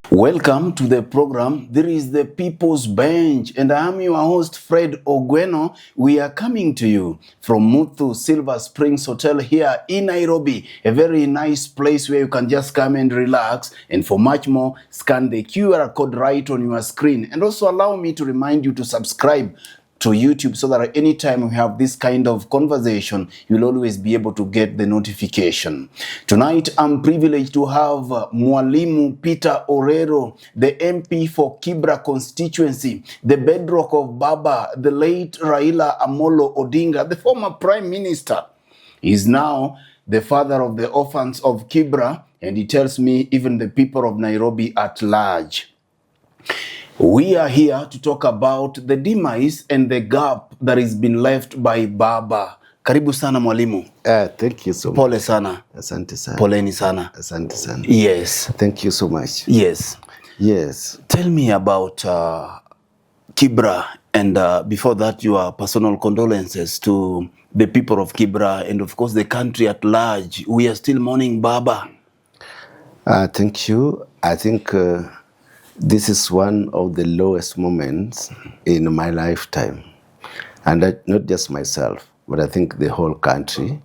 Welcome to the program. There is the People's Bench, and I am your host, Fred Ogweno. We are coming to you from Muthu Silver Springs Hotel here in Nairobi, a very nice place where you can just come and relax. And for much more, scan the QR code right on your screen. And also allow me to remind you to subscribe to YouTube so that anytime we have this kind of conversation, you'll always be able to get the notification. Tonight, I'm privileged to have Mwalimu Peter Orero, the MP for Kibra Constituency, the bedrock of Baba, the late Raila Odinga, the former Prime Minister. He's now the father of the orphans of Kibra, and he tells me even the people of Nairobi at large. We are here to talk about the demise and the gap that has been left by Baba. Karibu sana mwalimu. Thank you so much. Pole sana. Asante sana. Poleni sana. Asante sana. Yes. Thank you so much. Yes. Yes. Tell me about Kibra, and before that, your personal condolences to the people of Kibra and of course the country at large. We are still mourning Baba. Thank you. I think this is one of the lowest moments in my lifetime. And not just myself, but I think the whole country.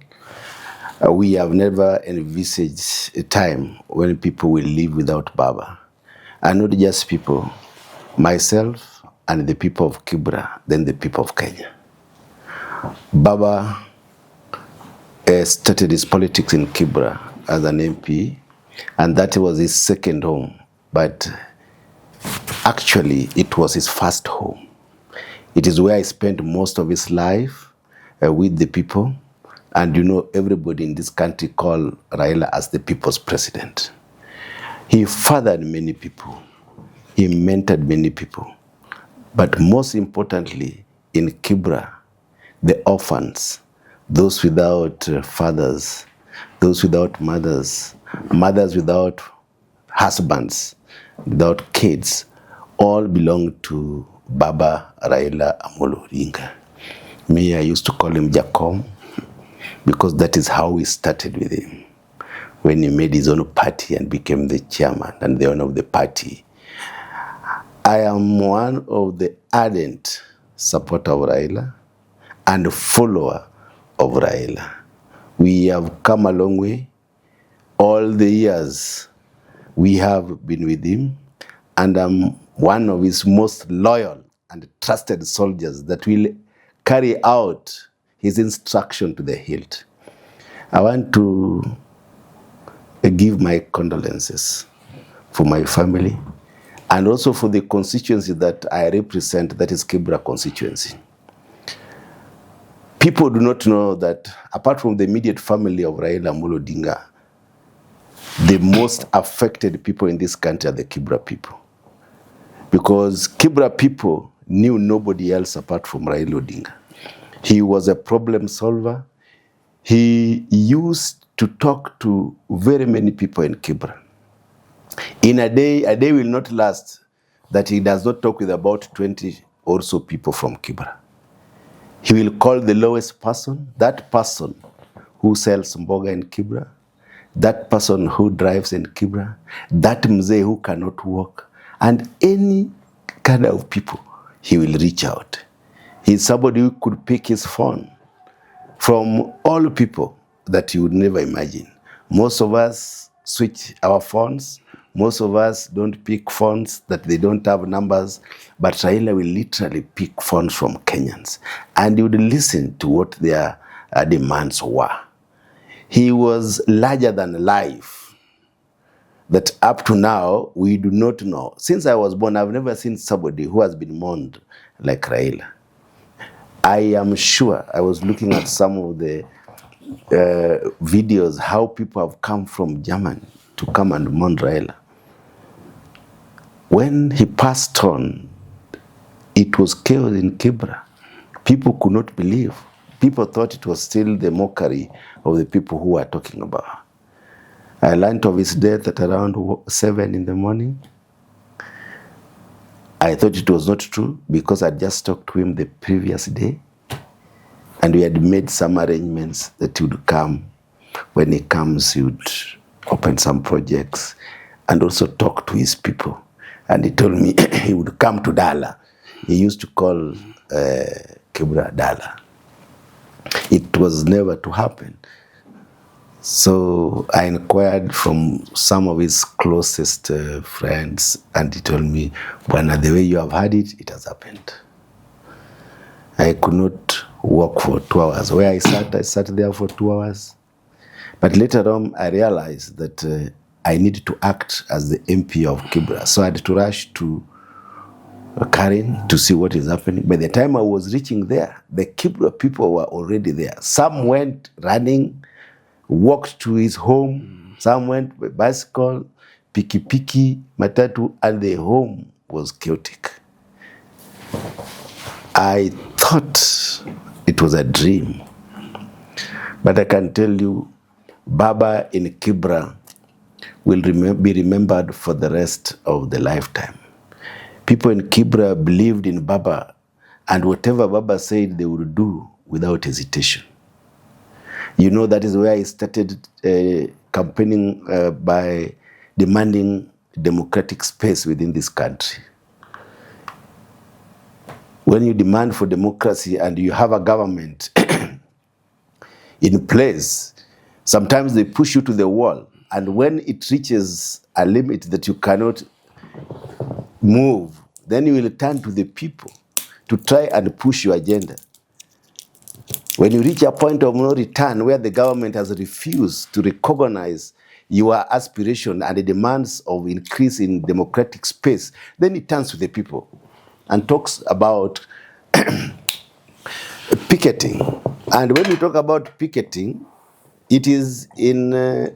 We have never envisaged a time when people will live without Baba. And not just people, myself and the people of Kibra, then the people of Kenya. Baba started his politics in Kibra as an MP, and that was his second home. But actually, it was his first home. It is where he spent most of his life with the people. And you know, everybody in this country called Raila as the people's president. He fathered many people. He mentored many people. But most importantly, in Kibra, the orphans, those without fathers, those without mothers, mothers without husbands, without kids, all belong to Baba Raila Odinga. Me, I used to call him Jacom because that is how we started with him. When he made his own party and became the chairman and the owner of the party. I am one of the ardent supporter of Raila and a follower of Raila. We have come a long way. All the years we have been with him, and I'm one of his most loyal and trusted soldiers that will carry out his instruction to the hilt. I want to give my condolences for my family and also for the constituency that I represent, that is Kibra constituency. People do not know that apart from the immediate family of Raila Odinga, the most affected people in this country are the Kibra people. Because Kibra people knew nobody else apart from Raila Odinga. He was a problem solver. He used to talk to very many people in Kibra. In a day will not last that he does not talk with about 20 or so people from Kibra. He will call the lowest person, that person who sells mboga in Kibra, that person who drives in Kibra, that mzee who cannot walk, and any kind of people, he will reach out. He's somebody who could pick his phone from all people that you would never imagine. Most of us switch our phones. Most of us don't pick phones that they don't have numbers, but Raila will literally pick phones from Kenyans, and he would listen to what their demands were. He was larger than life, that up to now, we do not know. Since I was born, I've never seen somebody who has been mourned like Raila. I am sure, I was looking at some of the videos, how people have come from Germany to come and mourn Raila. When he passed on, it was chaos in Kibra. People could not believe. People thought it was still the mockery of the people who were talking about. I learned of his death at around 7 in the morning. I thought it was not true because I just talked to him the previous day, and we had made some arrangements that he would come. When he comes, he would open some projects and also talk to his people. And he told me he would come to Dala. He used to call Kibra Dala. It was never to happen. So I inquired from some of his closest friends, and he told me, Bwana, the way you have had it, it has happened. I could not walk for 2 hours. Where I sat there for 2 hours. But later on, I realized that I needed to act as the MP of Kibra. So I had to rush to Karen to see what is happening. By the time I was reaching there, the Kibra people were already there. Some went running, walked to his home. Some went by bicycle, piki, matatu, and the home was chaotic. I thought it was a dream. But I can tell you, Baba in Kibra will be remembered for the rest of the lifetime. People in Kibra believed in Baba, and whatever Baba said, they would do without hesitation. You know, that is where I started campaigning by demanding democratic space within this country. When you demand for democracy and you have a government in place, sometimes they push you to the wall. And when it reaches a limit that you cannot move, then you will turn to the people to try and push your agenda. When you reach a point of no return where the government has refused to recognize your aspiration and the demands of increase in democratic space, then it turns to the people and talks about picketing. And when we talk about picketing, it is in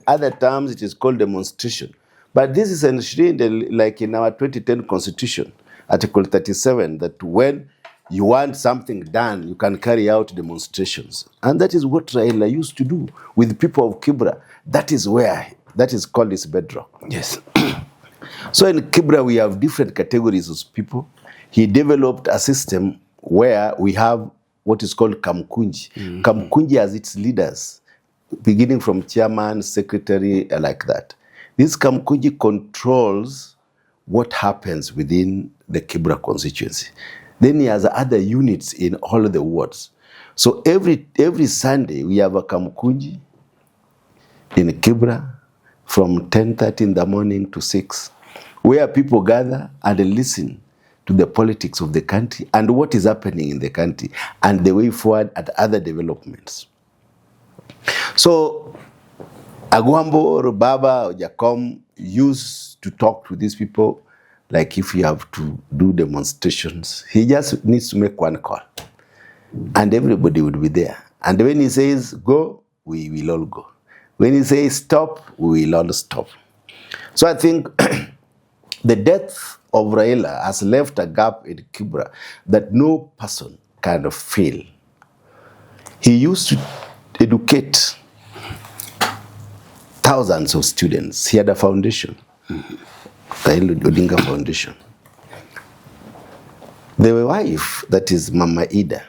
other terms, it is called demonstration. But this is enshrined like in our 2010 Constitution, Article 37, that when you want something done, you can carry out demonstrations. And that is what Raila used to do with the people of Kibra. That is called his bedrock. Yes. So in Kibra, we have different categories of people. He developed a system where we have what is called Kamkunji. Mm-hmm. Kamkunji has its leaders, beginning from chairman, secretary, like that. This Kamkunji controls what happens within the Kibra constituency. Then he has other units in all the wards. So every Sunday, we have a Kamkunji in Kibra from 10:30 in the morning to 6, where people gather and listen to the politics of the country and what is happening in the country and the way forward at other developments. So Agwambo or Baba or Jacom used to talk to these people like if you have to do demonstrations. He just needs to make one call and everybody would be there. And when he says go, we will all go. When he says stop, we will all stop. So I think the death of Raila has left a gap in Kibra that no person can fill. He used to educate thousands of students. He had a foundation, Raila Odinga Foundation. The wife, that is Mama Ida,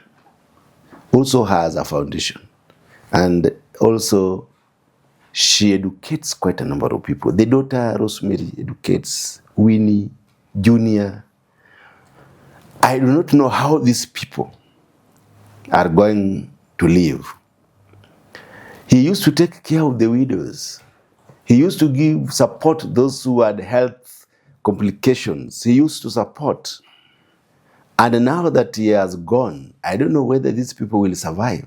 also has a foundation. And also, she educates quite a number of people. The daughter, Rosemary, educates Winnie, Junior. I do not know how these people are going to live. He used to take care of the widows. He used to give support to those who had health complications. He used to support. And now that he has gone, I don't know whether these people will survive.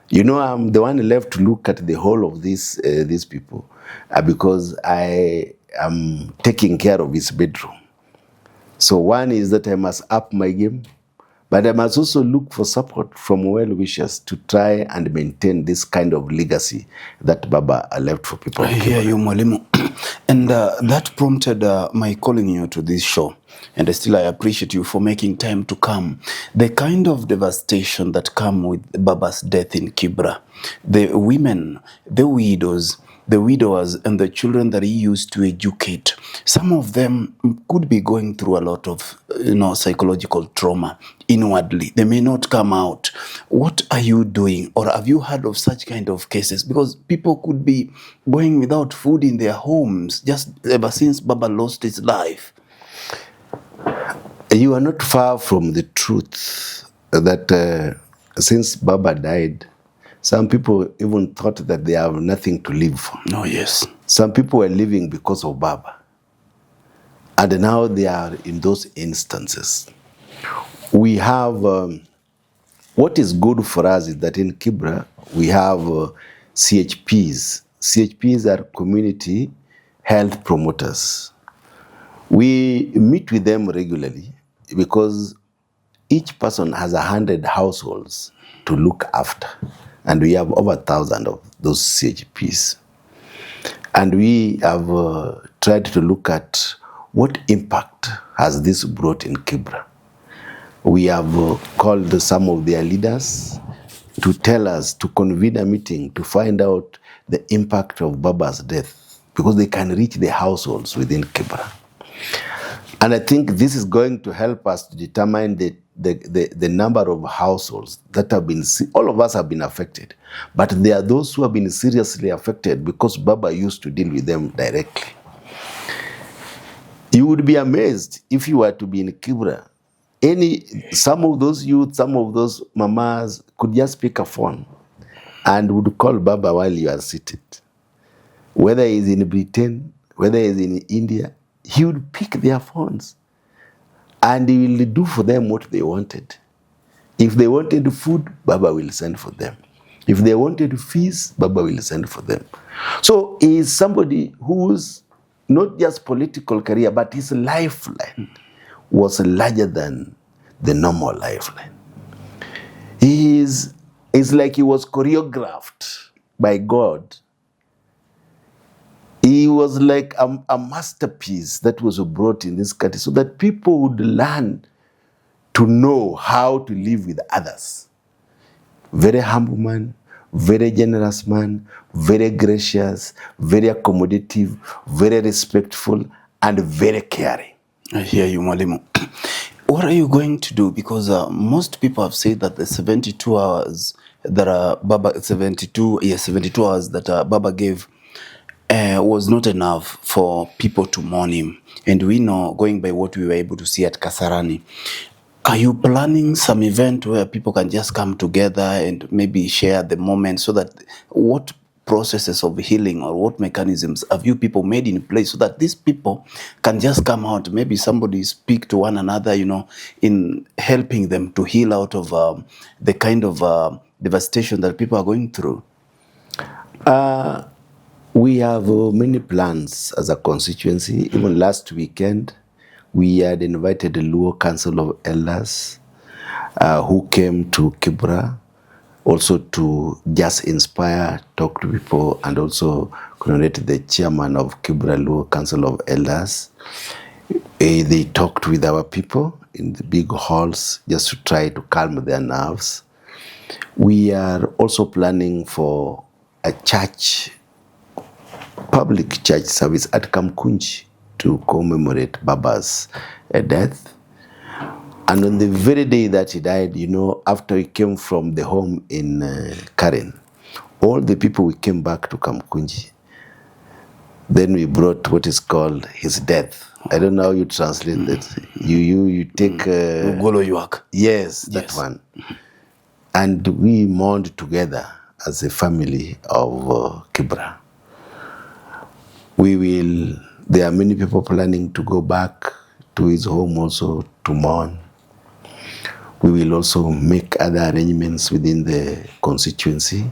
You know, I'm the one left to look at the whole of these people because I am taking care of his bedroom. So one is that I must up my game But I must also look for support from well-wishers to try and maintain this kind of legacy that Baba left for people. I hear you, Mwalimu. And that prompted my calling you to this show. And I appreciate you for making time to come. The kind of devastation that come with Baba's death in Kibra, the women, the widows, the widowers, and the children that he used to educate, some of them could be going through a lot of, psychological trauma inwardly. They may not come out. What are you doing? Or have you heard of such kind of cases? Because people could be going without food in their homes just ever since Baba lost his life. You are not far from the truth that since Baba died, some people even thought that they have nothing to live for. Oh, yes. Some people were living because of Baba. And now they are in those instances. We have, what is good for us is that in Kibra, we have CHPs. CHPs are community health promoters. We meet with them regularly because each person has 100 households to look after. And we have over 1,000 of those CHPs. And we have tried to look at what impact has this brought in Kibra. We have called some of their leaders to tell us, to convene a meeting, to find out the impact of Baba's death, because they can reach the households within Kibra. And I think this is going to help us to determine the number of households that have been, all of us have been affected, but there are those who have been seriously affected because Baba used to deal with them directly. You would be amazed if you were to be in Kibra. Some of those youth, some of those mamas could just pick a phone and would call Baba while you are seated. Whether he's in Britain, whether he's in India, he would pick their phones and he will do for them what they wanted. If they wanted food, Baba will send for them. If they wanted fees, Baba will send for them. So he is somebody whose not just political career, but his lifeline was larger than the normal lifeline. It's like he was choreographed by God. He was like a masterpiece that was brought in this country so that people would learn to know how to live with others. Very humble man, very generous man, very gracious, very accommodative, very respectful, and very caring. I hear you, Mwalimu. What are you going to do? Because most people have said that the 72 hours that Baba 72 hours that Baba gave was not enough for people to mourn him. And we know, going by what we were able to see at Kasarani, are you planning some event where people can just come together and maybe share the moment, so that what processes of healing or what mechanisms have you people made in place so that these people can just come out, maybe somebody speak to one another, in helping them to heal out of the kind of devastation that people are going through? We have many plans as a constituency. Even last weekend, we had invited the Luo Council of Elders who came to Kibra, also to just inspire, talk to people, and also coordinate the chairman of Kibra Luo Council of Elders. They talked with our people in the big halls just to try to calm their nerves. We are also planning for a church, public church service at Kamkunji to commemorate Baba's death. And on the very day that he died, after he came from the home in Karen, all the people, we came back to Kamkunji. Then we brought what is called his death. I don't know how you translate that. You take... Ugolo Yuak. Yes, that one. And we mourned together as a family of Kibra. There are many people planning to go back to his home also to mourn. We will also make other arrangements within the constituency.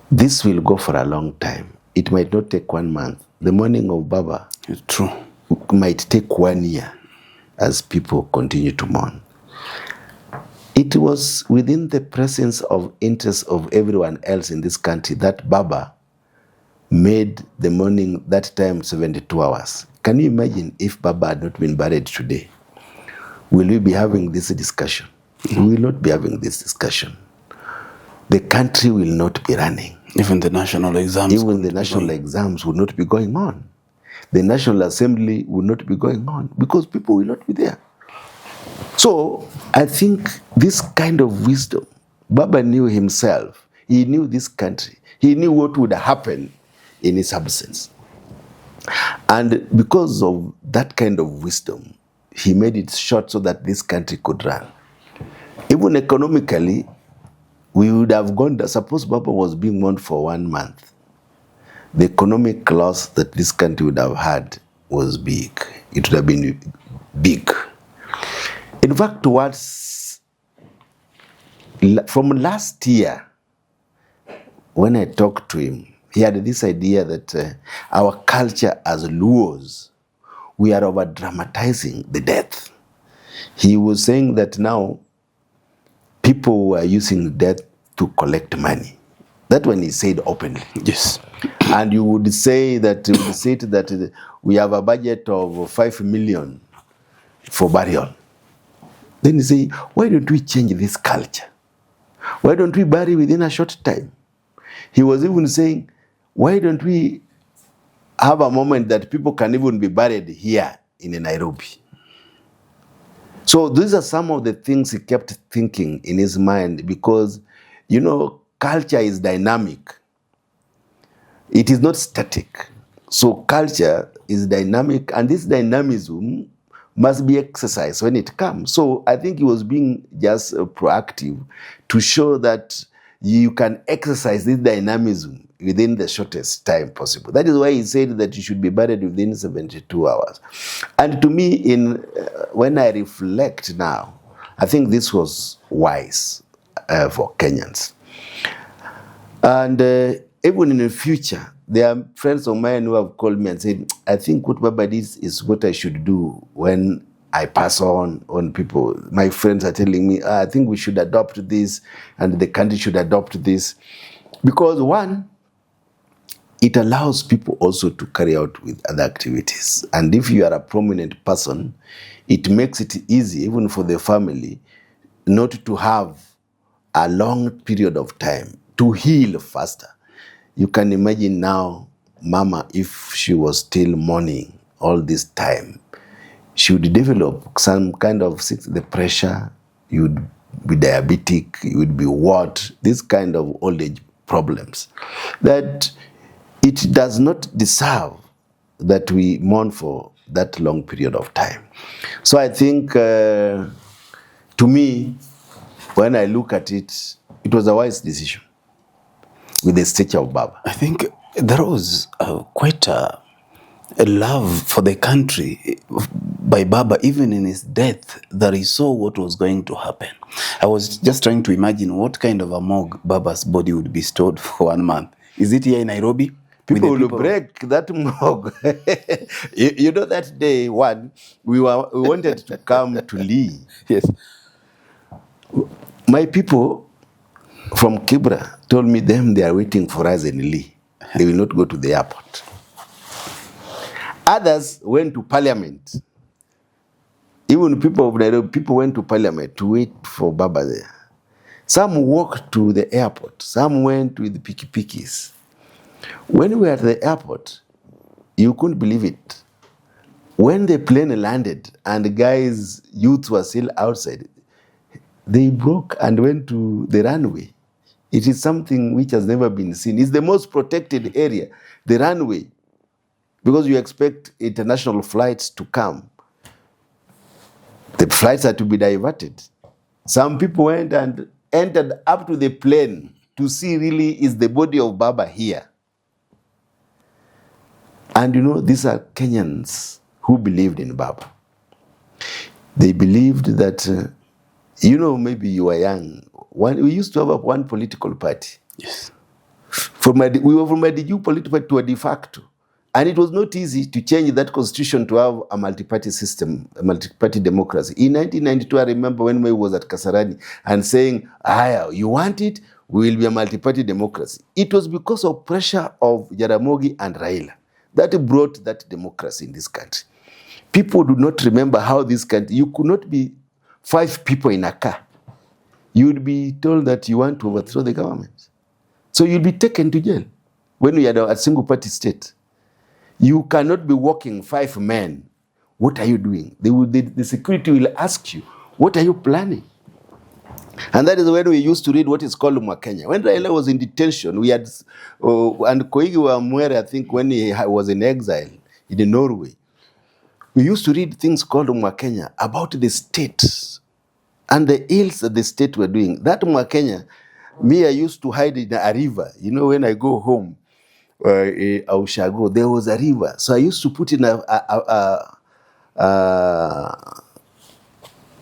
This will go for a long time. It might not take 1 month. The mourning of Baba, it's true, might take 1 year as people continue to mourn. It was within the presence of interest of everyone else in this country that Baba made the morning that time 72 hours. Can you imagine if Baba had not been buried today? Will we be having this discussion? We will not be having this discussion. The country will not be running. Even the national exams. Even the national exams will not be going on. The National Assembly will not be going on because people will not be there. So I think this kind of wisdom, Baba knew himself. He knew this country. He knew what would happen in his absence. And because of that kind of wisdom, he made it short so that this country could run. Even economically, we would have gone, suppose Baba was being mourned for 1 month. The economic loss that this country would have had was big. It would have been big. In fact, from last year, when I talked to him, he had this idea that our culture as Luos, we are over-dramatizing the death. He was saying that now people are using death to collect money. That one he said openly. Yes. And you would say that we have a budget of 5 million for burial. Then you say, why don't we change this culture? Why don't we bury within a short time? He was even saying, why don't we have a moment that people can even be buried here in Nairobi? So these are some of the things he kept thinking in his mind because, you know, culture is dynamic. It is not static. So culture is dynamic, and this dynamism must be exercised when it comes. So I think he was being just proactive to show that you can exercise this dynamism within the shortest time possible. That is why he said that you should be buried within 72 hours. And to me, when I reflect now, I think this was wise for Kenyans. And even in the future, there are friends of mine who have called me and said, I think what Baba did is what I should do when I pass on people. My friends are telling me, I think we should adopt this and the country should adopt this. Because one, it allows people also to carry out with other activities. And if you are a prominent person, it makes it easy, even for the family, not to have a long period of time to heal faster. You can imagine now, Mama, if she was still mourning all this time, she would develop some kind of the pressure, you would be diabetic, you would be what? This kind of old age problems. That it does not deserve that we mourn for that long period of time. So I think, to me, when I look at it, it was a wise decision with the stature of Baba. I think there was quite a love for the country by Baba. Even in his death, that he saw what was going to happen. I was just trying to imagine what kind of a morgue Baba's body would be stored for 1 month. Is it here in Nairobi? People will break that morgue. you know, that day, we wanted to come to Lee. Yes. My people from Kibra told me they are waiting for us in Lee. They will not go to the airport. Others went to Parliament. Even people of Nairobi, people went to Parliament to wait for Baba there. Some walked to the airport. Some went with pikipikis. When we were at the airport, you couldn't believe it. When the plane landed and the guys, youths were still outside, they broke and went to the runway. It is something which has never been seen. It's the most protected area, the runway, because you expect international flights to come. The flights are to be diverted. Some people went and entered up to the plane to see really is the body of Baba here. And you know, these are Kenyans who believed in Baba. They believed that, you know, maybe you were young. We used to have one political party. Yes. We were from a de jure political party to a de facto. And it was not easy to change that constitution to have a multi-party system, a multi-party democracy. In 1992, I remember when I was at Kasarani and saying, you want it? We will be a multi-party democracy. It was because of pressure of Jaramogi and Raila that brought that democracy in this country. People do not remember how this country, you could not be 5 people in a car. You would be told that you want to overthrow the government. So you'll be taken to jail when we had a single-party state. You cannot be walking 5 men. What are you doing? The security will ask you, what are you planning? And that is when we used to read what is called Mwakenya. When Raila was in detention, we had, and Koigi Wamwere, I think, when he was in exile in Norway, we used to read things called Mwakenya about the state and the ills that the state were doing. That Mwakenya, me, I used to hide in a river. You know, when I go home, Aushago, there was a river. So I used to put in a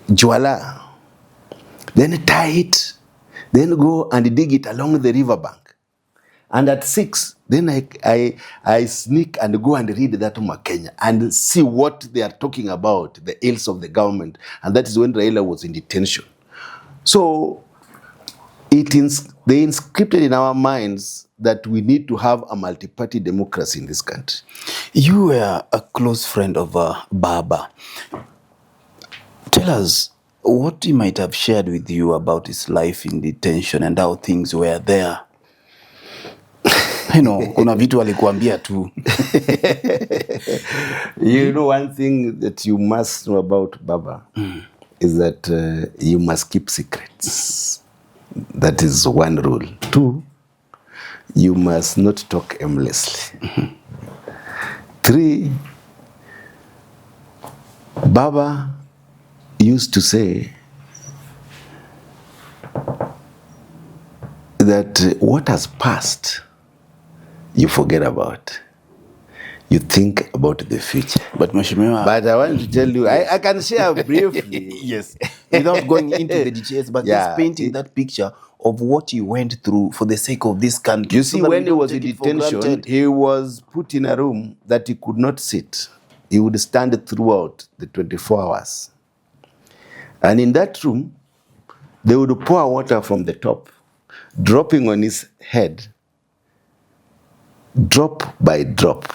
juala, then tie it, then go and dig it along the riverbank. And at 6, then I sneak and go and read that Mwakenya and see what they are talking about, the ills of the government. And that is when Raila was in detention. So they inscripted in our minds that we need to have a multi-party democracy in this country. You were a close friend of Baba. Tell us what he might have shared with you about his life in detention and how things were there. You know, kuna vitu alikuambia tu. You know, one thing that you must know about Baba is that you must keep secrets. That is one rule. 2, you must not talk aimlessly. 3, Baba used to say that what has passed, you forget about. You think about the future. But Mheshimiwa, But I want to tell you, I can share briefly. yes, without going into the details, but just painting that picture of what he went through for the sake of this country. You see, when he was in detention, he was put in a room that he could not sit. He would stand throughout the 24 hours. And in that room, they would pour water from the top, dropping on his head, drop by drop.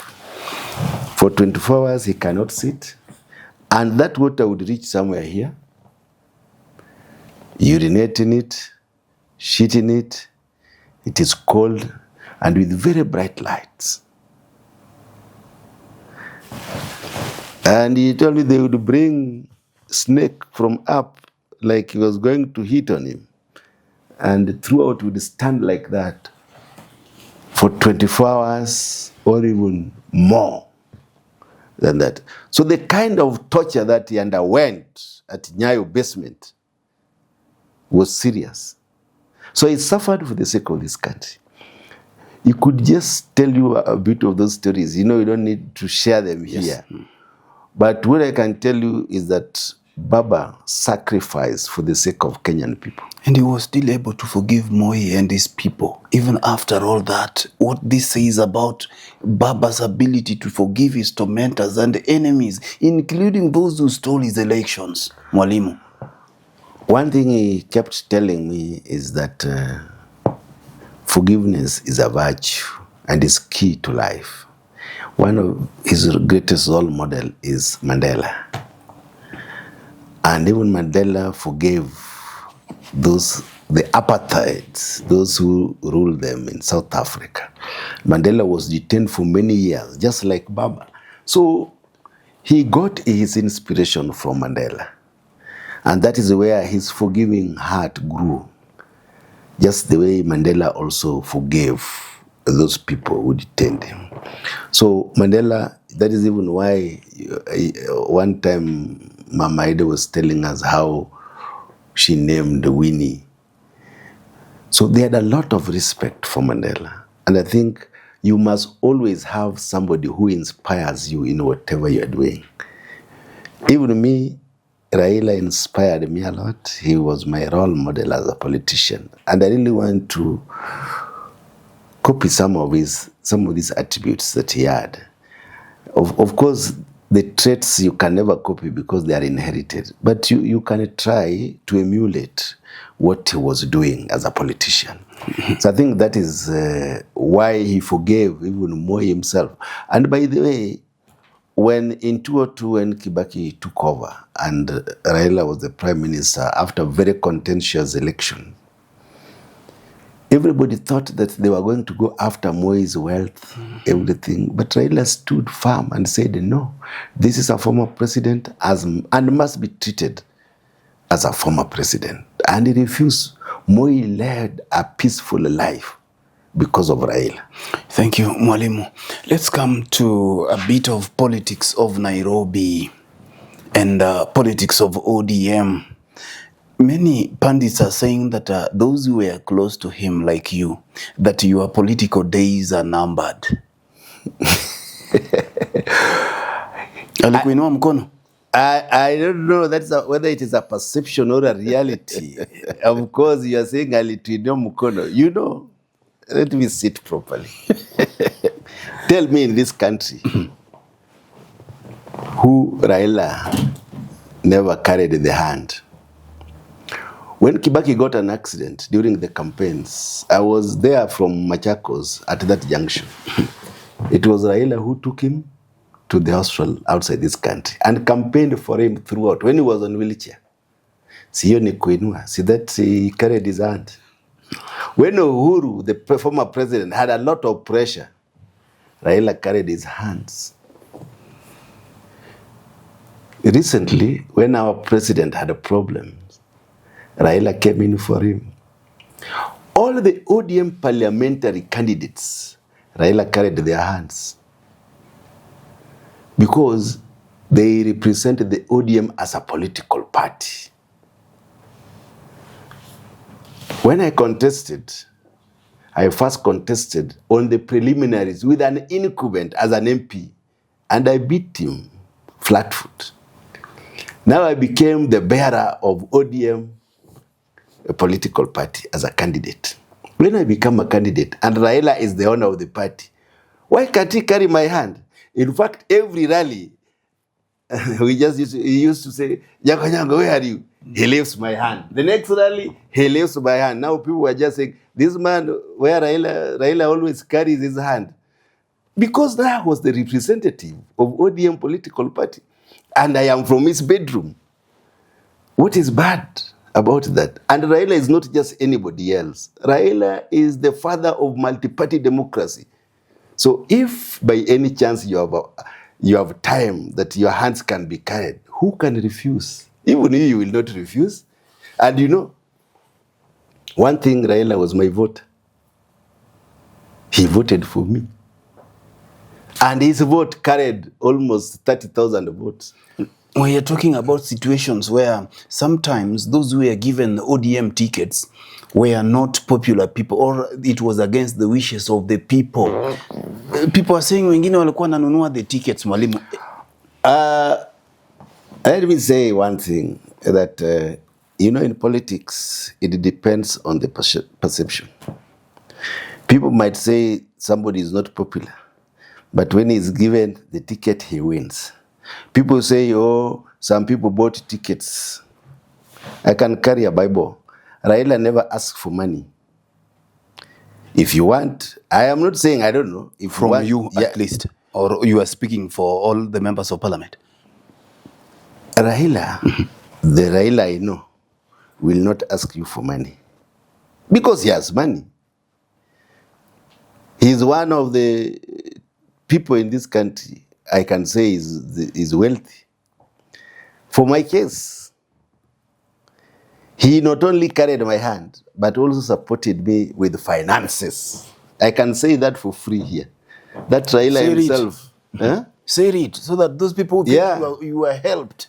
For 24 hours, he cannot sit. And that water would reach somewhere here, urinate in it, shit in it. It is cold and with very bright lights. And he told me they would bring snake from up, like he was going to hit on him. And throughout would stand like that for 24 hours or even more than that. So the kind of torture that he underwent at Nyayo basement was serious. So he suffered for the sake of this country. He could just tell you a bit of those stories. You know, you don't need to share them here. But what I can tell you is that Baba sacrificed for the sake of Kenyan people. And he was still able to forgive Moi and his people. Even after all that, what this says about Baba's ability to forgive his tormentors and enemies, including those who stole his elections. Mwalimu. One thing he kept telling me is that forgiveness is a virtue and is key to life. One of his greatest role model is Mandela. And even Mandela forgave the apartheids, those who ruled them in South Africa. Mandela was detained for many years, just like Baba. So he got his inspiration from Mandela. And that is where his forgiving heart grew. Just the way Mandela also forgave those people who detained him. So Mandela, that is even why one time Mama Ida was telling us how she named Winnie. So they had a lot of respect for Mandela. And I think you must always have somebody who inspires you in whatever you're doing. Even me, Raila inspired me a lot. He was my role model as a politician. And I really want to copy some of these attributes that he had. Of course, the traits you can never copy because they are inherited, but you can try to emulate what he was doing as a politician. So I think that is why he forgave even more himself. And by the way, when in 2002, when Kibaki took over and Raila was the prime minister after a very contentious election, everybody thought that they were going to go after Moi's wealth, everything. But Raila stood firm and said, no, this is a former president and must be treated as a former president. And he refused. Moi led a peaceful life because of Raila. Thank you, Mwalimu. Let's come to a bit of politics of Nairobi and politics of ODM. Many pundits are saying that those who were close to him, like you, that your political days are numbered. Alikuinua mkono? I don't know whether it is a perception or a reality. Of course, you are saying alituinua mkono. You know, let me sit properly. Tell me in this country, who Raila never carried the hand. When Kibaki got an accident during the campaigns, I was there from Machakos at that junction. It was Raila who took him to the hospital outside this country and campaigned for him throughout when he was on wheelchair. See that he carried his hand. When Uhuru, the former president, had a lot of pressure, Raila carried his hands. Recently, when our president had a problem, Raila came in for him. All the ODM parliamentary candidates, Raila carried their hands because they represented the ODM as a political party. When I contested, I first contested on the preliminaries with an incumbent as an MP, and I beat him flat-foot. Now I became the bearer of ODM, a political party, as a candidate. When I become a candidate and Raila is the owner of the party, why can't he carry my hand? In fact, every rally, he used to say, Nyango, where are you? He lifts my hand. The next rally, he lifts my hand. Now people were just saying, this man, where Raila always carries his hand. Because that was the representative of ODM political party. And I am from his bedroom. What is bad about that? And Raila is not just anybody else. Raila is the father of multi-party democracy. So if by any chance you have time that your hands can be carried, who can refuse? Even you will not refuse. And you know, one thing, Raila was my voter. He voted for me. And his vote carried almost 30,000 votes. We are talking about situations where sometimes those who were given ODM tickets were not popular people, or it was against the wishes of the people. People are saying wengine walikuwa nanunua the tickets, Mwalimu. Let me say one thing, that you know, in politics, it depends on the perception. People might say somebody is not popular, but when he's given the ticket, he wins. People say, oh, some people bought tickets. I can carry a Bible. Raila never asked for money. If you want, I am not saying, I don't know. If From you, yeah, at least. Or you are speaking for all the members of parliament. Raila, the Raila I know, will not ask you for money. Because he has money. He's one of the people in this country I can say is wealthy. For my case, he not only carried my hand, but also supported me with finances. I can say that for free here. That Raila himself. Huh? Say it, so that those people think you were helped.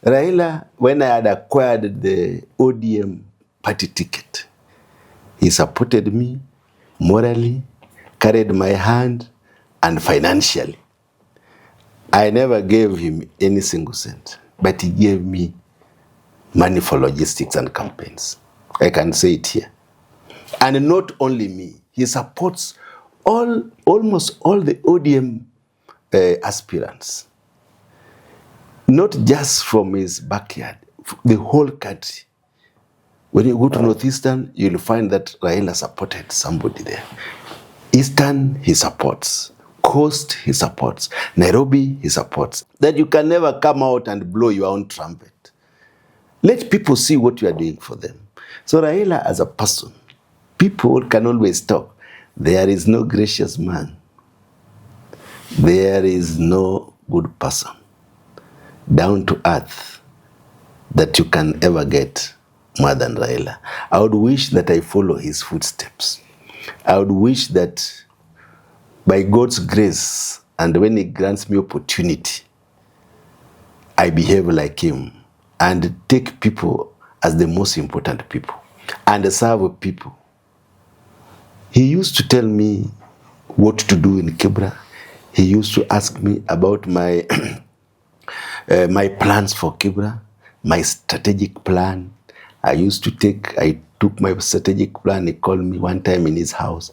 Raila, when I had acquired the ODM party ticket, he supported me morally, carried my hand, and financially. I never gave him any single cent, but he gave me money for logistics and campaigns. I can say it here. And not only me, he supports almost all the ODM aspirants, not just from his backyard, the whole country. When you go to Northeastern, you'll find that Raila supported somebody there. Eastern, he supports. Coast, he supports. Nairobi, he supports. That you can never come out and blow your own trumpet. Let people see what you are doing for them. So Raila as a person, people can always talk. There is no gracious man. There is no good person, down to earth, that you can ever get more than Raila. I would wish that I follow his footsteps. I would wish that by God's grace, and when he grants me opportunity, I behave like him and take people as the most important people and serve people. He used to tell me what to do in Kibra. He used to ask me about my my plans for Kibra, my strategic plan. I took my strategic plan. He called me one time in his house.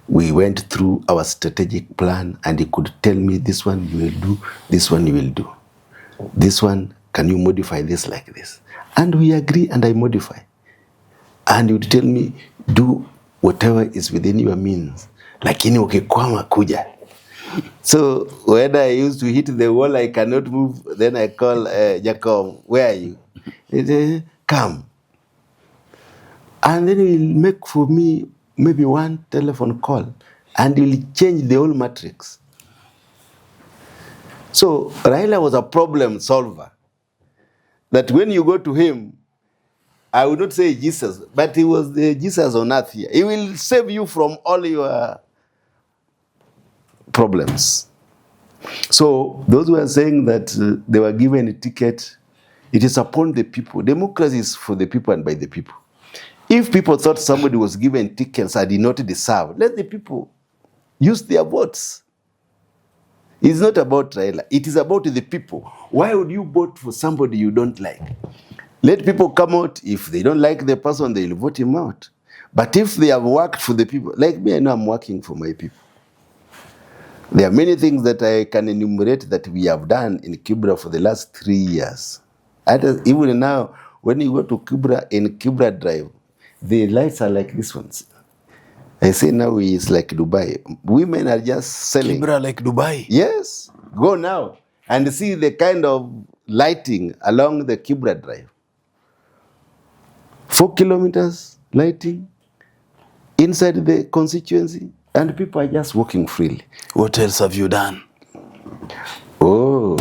We went through our strategic plan and he could tell me, this one you will do, this one you will do. This one, can you modify this like this? And we agree and I modify. And he would tell me, do whatever is within your means. Lakini ukikwama kuja. So when I used to hit the wall, I cannot move, then I call Jacob, where are you? He said, come. And then he'll make for me maybe one telephone call and he'll change the whole matrix. So Raila was a problem solver. That when you go to him, I would not say Jesus, but he was the Jesus on earth here. He will save you from all your problems. So those who are saying that they were given a ticket, it is upon the people. Democracy is for the people and by the people. If people thought somebody was given tickets and did not deserve, let the people use their votes. It's not about Raila. It is about the people. Why would you vote for somebody you don't like? Let people come out. If they don't like the person, they'll vote him out. But if they have worked for the people, like me, I know I'm working for my people. There are many things that I can enumerate that we have done in Kibra for the last 3 years. Even now, when you go to Kibra, in Kibra Drive, the lights are like these ones. I say now it's like Dubai. Women are just selling. Kibra like Dubai? Yes. Go now and see the kind of lighting along the Kibra Drive. 4 kilometers lighting inside the constituency, and people are just walking freely. What else have you done? Oh,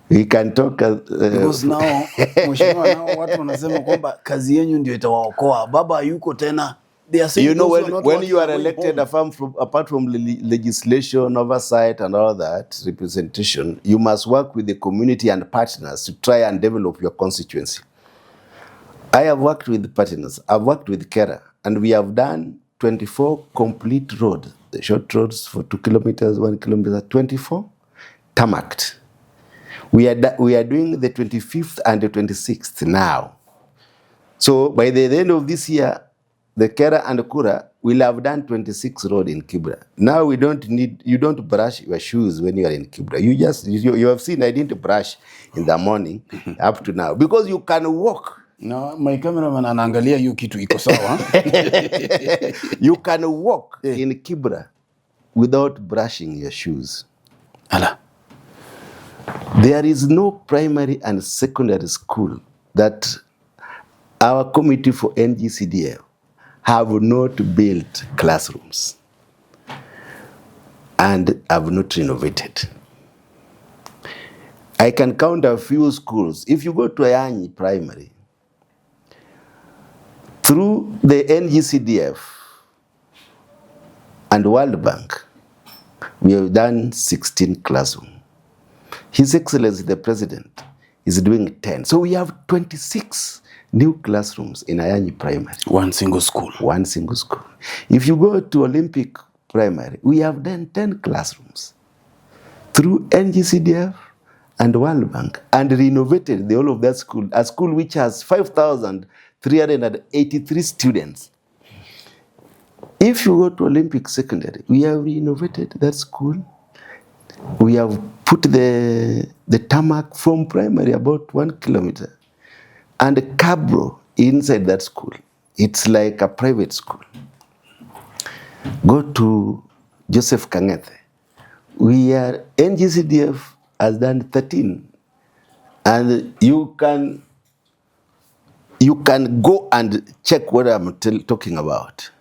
we can talk. Because now, mheshimiwa, now watu wanasema kwamba kazi yenu ndio itawaokoa. Baba yuko tena. They are saying, you know, when you are elected, apart from legislation, oversight, and all that, representation, you must work with the community and partners to try and develop your constituency. I have worked with partners. I've worked with Kera, and we have done 24 complete roads, the short roads for 2 kilometers, 1 kilometer, 24 tarmacked. We are doing the 25th and the 26th now. So by the end of this year, the Kera and Kura will have done 26 roads in Kibra. Now you don't brush your shoes when you are in Kibra. You have seen I didn't brush in the morning up to now because you can walk. No, my cameraman anaangalia hiyo kitu iko sawa. You can walk in Kibra without brushing your shoes. Ala. There is no primary and secondary school that our committee for NGCDF have not built classrooms and have not renovated. I can count a few schools. If you go to Ayanyi Primary, through the NGCDF and World Bank, we have done 16 classrooms. His Excellency, the President, is doing 10. So we have 26 new classrooms in Ayanyi Primary. One single school. One single school. If you go to Olympic Primary, we have done 10 classrooms through NGCDF and World Bank and renovated the whole of that school, a school which has 5,383 students. If you go to Olympic Secondary, we have renovated that school, We have put the tarmac from primary about 1 kilometer. And Kibra inside that school, it's like a private school. Go to Joseph Kang'ethe. NGCDF has done 13. And you can go and check what I'm talking about.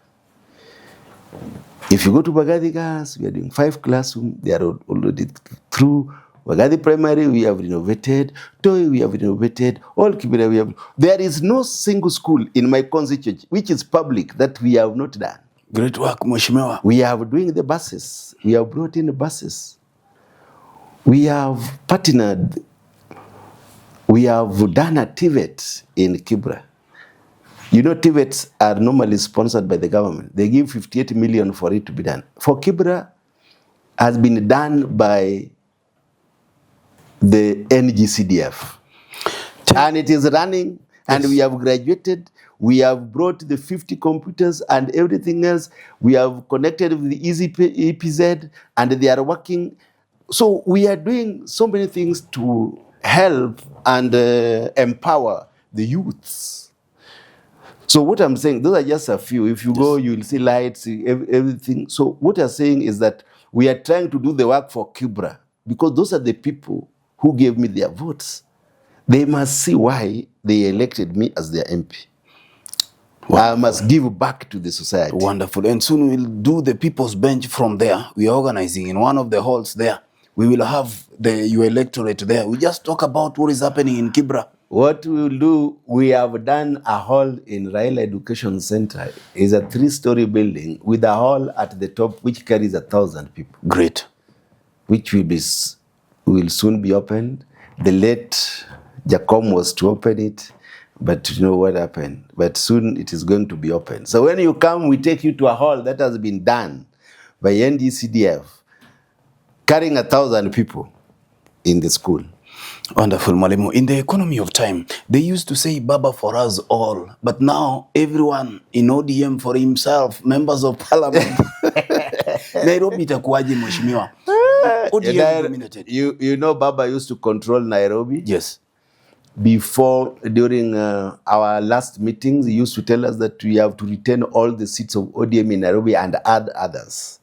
If you go to Bagathi Girls, we are doing 5 classrooms. They are already through. Bagathi Primary, we have renovated. Toi, we have renovated. All Kibra, we have. There is no single school in my constituency which is public that we have not done. Great work, Mheshimiwa. We are doing the buses. We have brought in the buses. We have partnered. We have done a TVET in Kibra. You know, TVETs are normally sponsored by the government. They give 58 million for it to be done. For Kibra, has been done by the NGCDF. And it is running, and we have graduated. We have brought the 50 computers and everything else. We have connected with the Easy EPZ, and they are working. So we are doing so many things to help and empower the youths. So what I'm saying, those are just a few. If you go, you will see lights, everything. So what I'm saying is that we are trying to do the work for Kibra, because those are the people who gave me their votes. They must see why they elected me as their MP. Wonderful. I must give back to the society. Wonderful. And soon we'll do the People's Bench from there. We are organizing in one of the halls there. We will have your electorate there. We just talk about what is happening in Kibra. What we will do, we have done a hall in Raila Education Center. It's a 3-story building with a hall at the top which carries 1,000 people. Great. Which will soon be opened. The late Jacob was to open it, but you know what happened. But soon it is going to be open. So when you come, we take you to a hall that has been done by NDCDF, carrying 1,000 people in the school. Wonderful, Mwalimu. In the economy of time, they used to say Baba for us all, but now everyone in ODM for himself, members of parliament. Nairobi itakuwaje, Mheshimiwa? ODM dominated. You know Baba used to control Nairobi? Yes. Before, during our last meetings, he used to tell us that we have to retain all the seats of ODM in Nairobi and add others.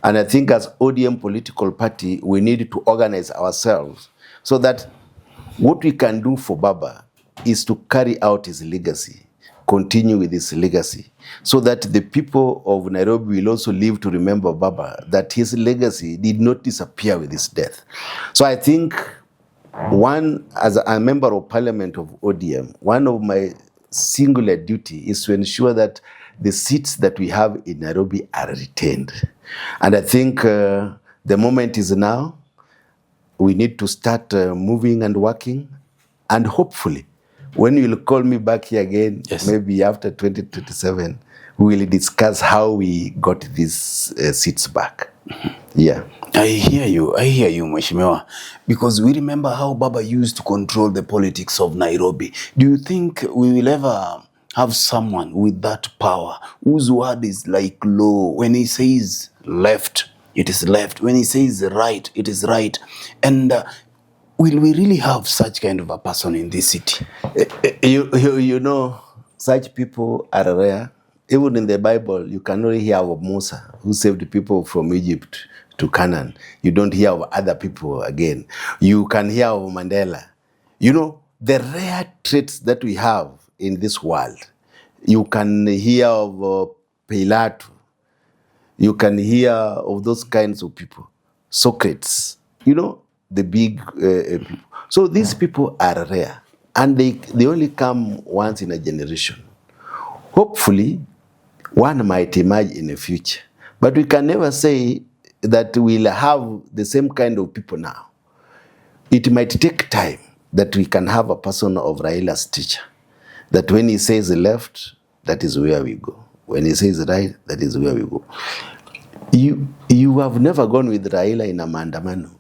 And I think as ODM political party, we need to organize ourselves so that what we can do for Baba is to carry out his legacy, continue with his legacy, so that the people of Nairobi will also live to remember Baba, that his legacy did not disappear with his death. So I think as a member of parliament of ODM, one of my singular duty is to ensure that the seats that we have in Nairobi are retained. And I think the moment is now. We need to start moving and working. And hopefully, when you'll call me back here again, maybe after 2027, we will discuss how we got these seats back. Yeah. I hear you, Mheshimiwa. Because we remember how Baba used to control the politics of Nairobi. Do you think we will ever have someone with that power, whose word is like law? When he says left, it is left. When he says right, it is right. And will we really have such kind of a person in this city? You know, such people are rare. Even in the Bible, you can only hear of Musa, who saved the people from Egypt to Canaan. You don't hear of other people again. You can hear of Mandela. You know, the rare traits that we have in this world. You can hear of Pilato. You can hear of those kinds of people. Socrates, you know, the big people. So these people are rare, and they only come once in a generation. Hopefully, one might emerge in the future. But we can never say that we'll have the same kind of people now. It might take time that we can have a person of Raila's stature, that when he says left, that is where we go. When he says right, that is where we go. You have never gone with Raila in a mandamano.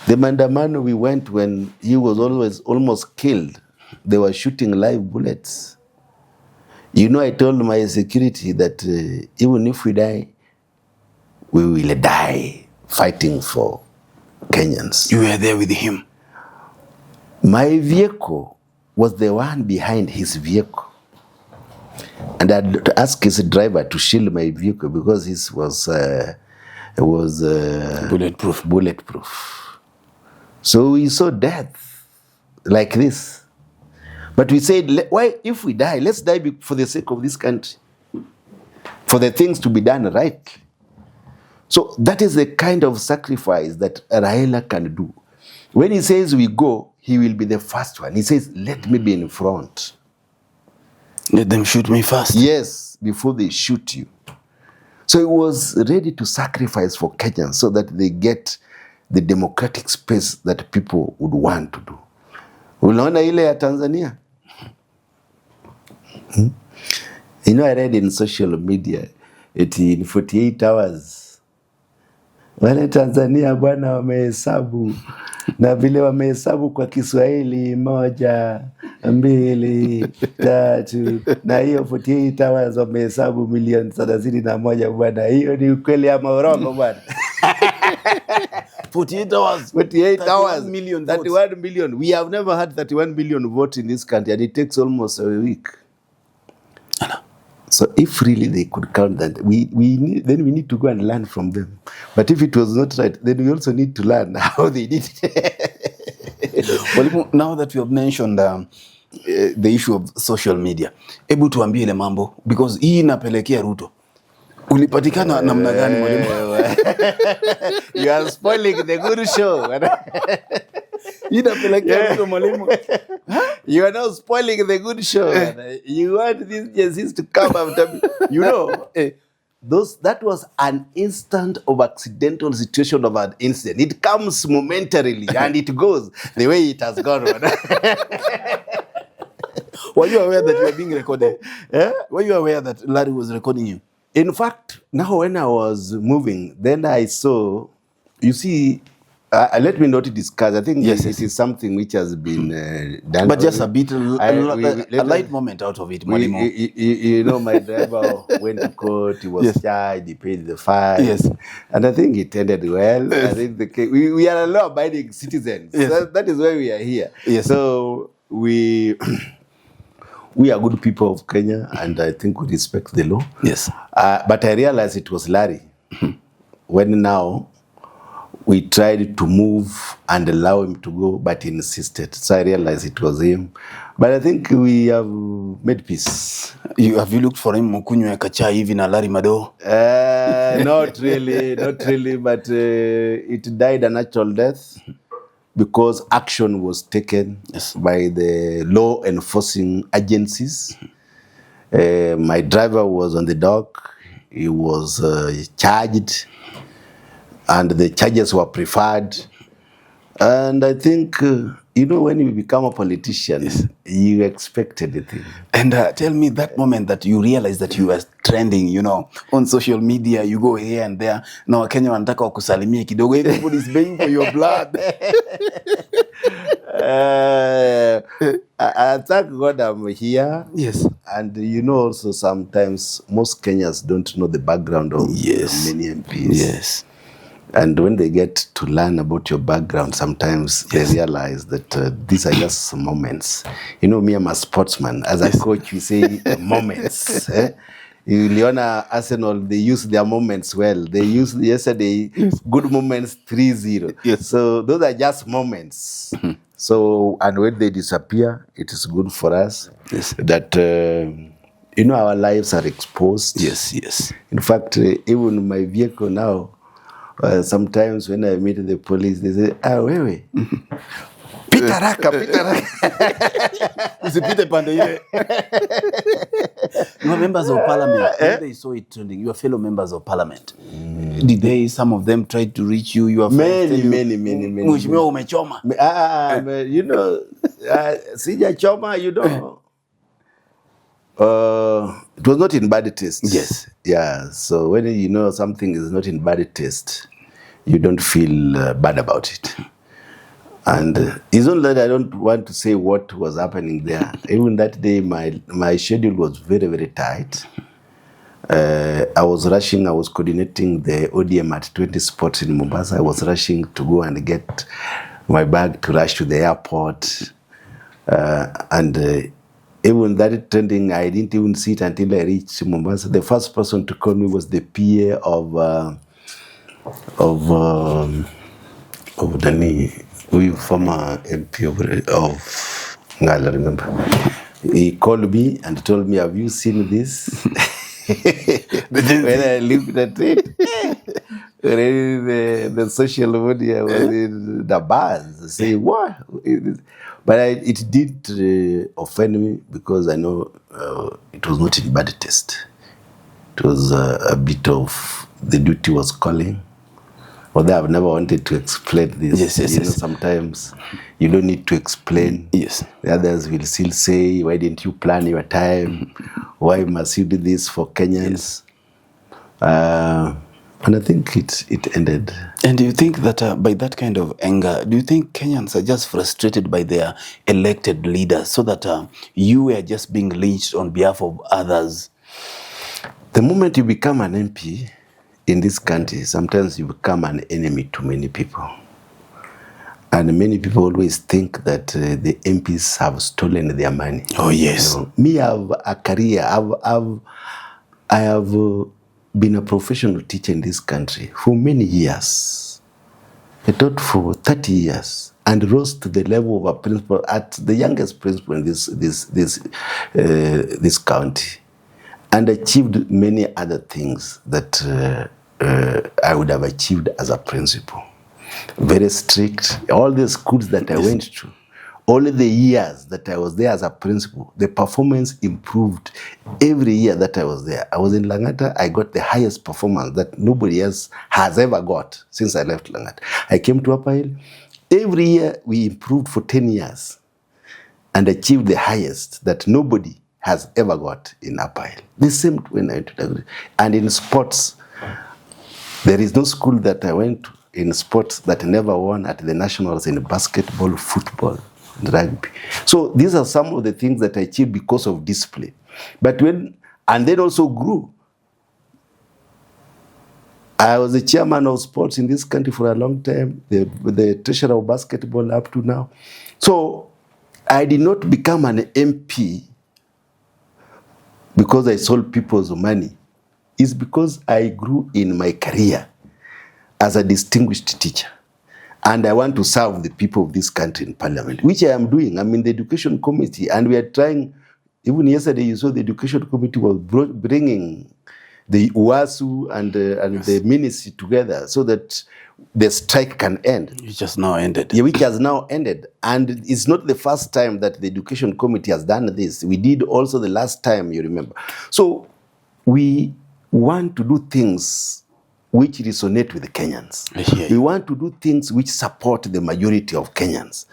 The mandamano we went when he was almost killed. They were shooting live bullets. You know, I told my security that even if we die, we will die fighting for Kenyans. You were there with him. My vehicle was the one behind his vehicle. And I had to ask his driver to shield my vehicle because his was bulletproof. So we saw death like this. But we said, why, if we die, let's die for the sake of this country, for the things to be done right. So that is the kind of sacrifice that Raila can do. When he says we go, he will be the first one. He says, let me be in front. Let them shoot me first. Yes, before they shoot you. So he was ready to sacrifice for Kenyans so that they get the democratic space that people would want to do. Unaona ile ya Tanzania? You know, I read in social media, in 48 hours, wale Tanzania bwana wamehesabu, na vile wamehesabu kwa Kiswahili 1, 2, 3, na hiyo 48 hours wamehesabu milioni 31 bwana. Hiyo ni ukweli ama urongo bwana? 48 hours. 48 hours. 31 million 31 million. We have never had 31 million votes in this country, and it takes almost a week. So if really they could count that, we need to go and learn from them. But if it was not right, then we also need to learn how they did it. Well, now that you have mentioned the issue of social media, hebu tuambie ile mambo, because hii inapelekea Ruto. Ulipatikana namna gani mwalimu? You are spoiling the good show. Inapelekea Ruto mwalimu. You are now spoiling the good show. You want these jerseys to come after me. You know, that was an instant of accidental situation of an incident. It comes momentarily and it goes the way it has gone. Were you aware that you were being recorded? Were you aware that Larry was recording you? In fact, now when I was moving, then I saw, you see, let me not discuss. I think yes, it is something which has been done. But just a bit, a light moment out of it. You know, my driver went to court, he was charged, he paid the fine. Yes. And I think it ended well. I think we are law-abiding citizens. Yes. So that is why we are here. Yes. So we are good people of Kenya, and I think we respect the law. Yes. But I realized it was Larry. When now we tried to move and allow him to go, but he insisted. So I realized it was him. But I think we have made peace. Have you looked for him, Mukunywe Kacha, even a Larry Mado? Not really, but it died a natural death because action was taken by the law enforcing agencies. My driver was on the dock. He was charged, and the charges were preferred. And I think, you know, when you become a politician, you expect anything. And tell me that moment that you realized that you were trending, you know, on social media, you go here and there. Now, Kenya wanataka wakusalimie kidogo. Everybody's paying for your blood. I thank God I'm here. Yes. And you know also sometimes most Kenyans don't know the background of many MPs. Yes. And when they get to learn about your background, sometimes they realize that these are just moments. You know, me, I'm a sportsman. As a coach, we say moments. Leona Arsenal, they use their moments well. They used yesterday good moments 3-0. Yes. So those are just moments. So, and when they disappear, it is good for us that, you know, our lives are exposed. Yes. In fact, even my vehicle now, sometimes when I meet the police, they say, wewe. Pita raka. Usipite pande ile. You are members of parliament. When they saw it trending, you are fellow members of parliament. Did some of them try to reach you? You are many. Mheshimiwa umechoma. You know, sija choma, you know. It was not in bad taste. Yes. Yeah. So when you know something is not in bad taste, you don't feel bad about it. And it's not that I don't want to say what was happening there. Even that day, my schedule was very, very tight. I was rushing, I was coordinating the ODM at 20 spots in Mombasa. I was rushing to go and get my bag to rush to the airport. Even that trending, I didn't even see it until I reached Mombasa. The first person to call me was the PA of Dani, we former MP of Ngala, remember. He called me and told me, have you seen this? When I looked at it, already the social media was in the buzz, saying, what? But it did offend me because I know it was not in bad taste. It was a bit of the duty was calling. Although I've never wanted to explain this. Yes. You know, sometimes you don't need to explain. Yes. The others will still say, why didn't you plan your time? Why must you do this for Kenyans? And I think it ended. And do you think that by that kind of anger, do you think Kenyans are just frustrated by their elected leaders so that you were just being lynched on behalf of others? The moment you become an MP in this country, sometimes you become an enemy to many people. And many people always think that the MPs have stolen their money. Oh, yes. You know, me, I have a career. I have been a professional teacher in this country for many years. I taught for 30 years and rose to the level of a principal, at the youngest principal in this county, and achieved many other things that I would have achieved as a principal. Very strict. All the schools that I went to, all the years that I was there as a principal, the performance improved every year that I was there. I was in Langata, I got the highest performance that nobody else has ever got since I left Langata. I came to Upper Hill. Every year we improved for 10 years and achieved the highest that nobody has ever got in Upper Hill. The same when I went to Dagoretti. And in sports, there is no school that I went to in sports that never won at the nationals in basketball, football, and rugby. So these are some of the things that I achieved because of discipline. But and then also grew. I was the chairman of sports in this country for a long time, the treasurer of basketball up to now. So I did not become an MP because I sold people's money. It's because I grew in my career as a distinguished teacher. And I want to serve the people of this country in parliament, which I am doing. I'm in the education committee, and we are trying. Even yesterday, you saw the education committee was bringing the UASU and the ministry together so that the strike can end. It just now ended. Yeah, which has now ended. And it's not the first time that the education committee has done this. We did also the last time, you remember. So we want to do things which resonate with the Kenyans. We want to do things which support the majority of Kenyans.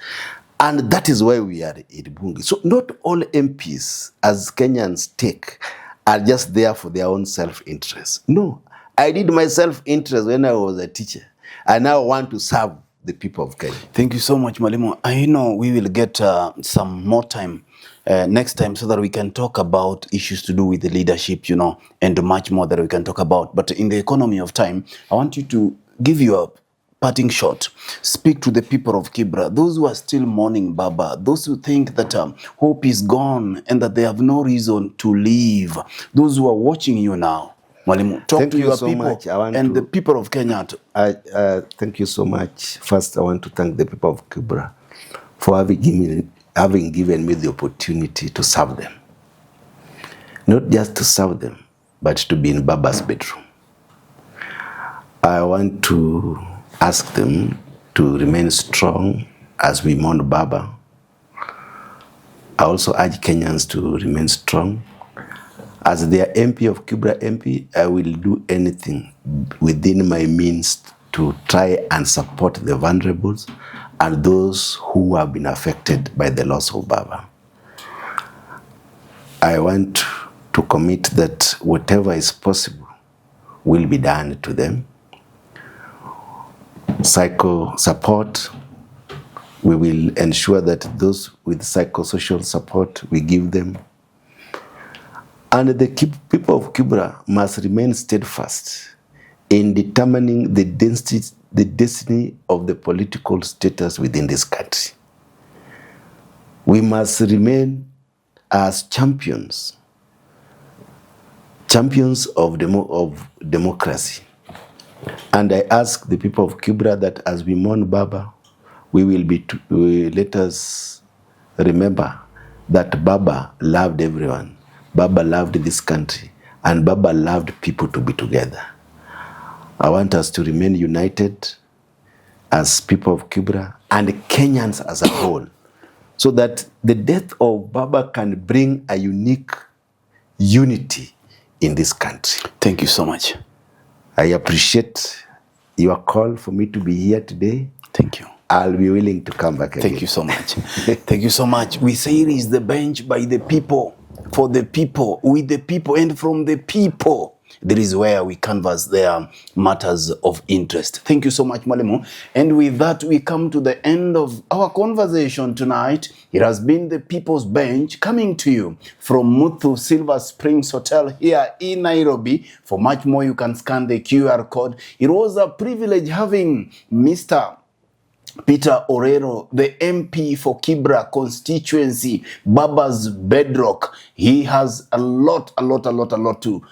And that is why we are in Bunge. So not all MPs, as Kenyans take, are just there for their own self-interest. No, I did my self-interest when I was a teacher. I now want to serve the people of Kenya. Thank you so much, Mwalimu. I know we will get some more time next time so that we can talk about issues to do with the leadership, you know, and much more that we can talk about. But in the economy of time, I want you to give you a parting shot. Speak to the people of Kibra, those who are still mourning Baba, those who think that hope is gone and that they have no reason to leave, those who are watching you now. Mwalimu, talk to your people and the people of Kenya. Thank you so much. First, I want to thank the people of Kibra for having given me the opportunity to serve them. Not just to serve them, but to be in Baba's bedroom. I want to ask them to remain strong as we mourn Baba. I also urge Kenyans to remain strong. As their MP of Kibra MP, I will do anything within my means to try and support the vulnerables and those who have been affected by the loss of Baba. I want to commit that whatever is possible will be done to them. Psycho support, we will ensure that those with psychosocial support, we give them. And the people of Kibra must remain steadfast in determining the destiny of the political status within this country. We must remain as champions of democracy. And I ask the people of Kibra that as we mourn Baba, let us remember that Baba loved everyone. Baba loved this country, and Baba loved people to be together. I want us to remain united as people of Kibra and Kenyans as a whole, so that the death of Baba can bring a unique unity in this country. Thank you so much. I appreciate your call for me to be here today. Thank you. I'll be willing to come back again. Thank you so much. Thank you so much. We say it is the bench by the people, for the people, with the people, and from the people. That is where we canvass their matters of interest. Thank you so much, Mwalimu. And with that, we come to the end of our conversation tonight. It has been the People's Bench coming to you from Muthu Silver Springs Hotel here in Nairobi. For much more, you can scan the QR code. It was a privilege having Mr. Peter Orero, the MP for Kibra Constituency, Baba's bedrock. He has a lot to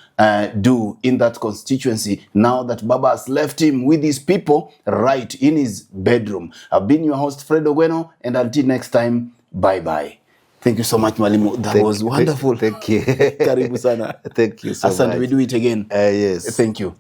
do in that constituency now that Baba has left him with his people right in his bedroom. I've been your host, Fred Ogweno, and until next time, bye-bye. Thank you so much, Mwalimu. That was wonderful. Thank you. Karibu sana. Thank you so much. Asante, we do it again. Yes. Thank you.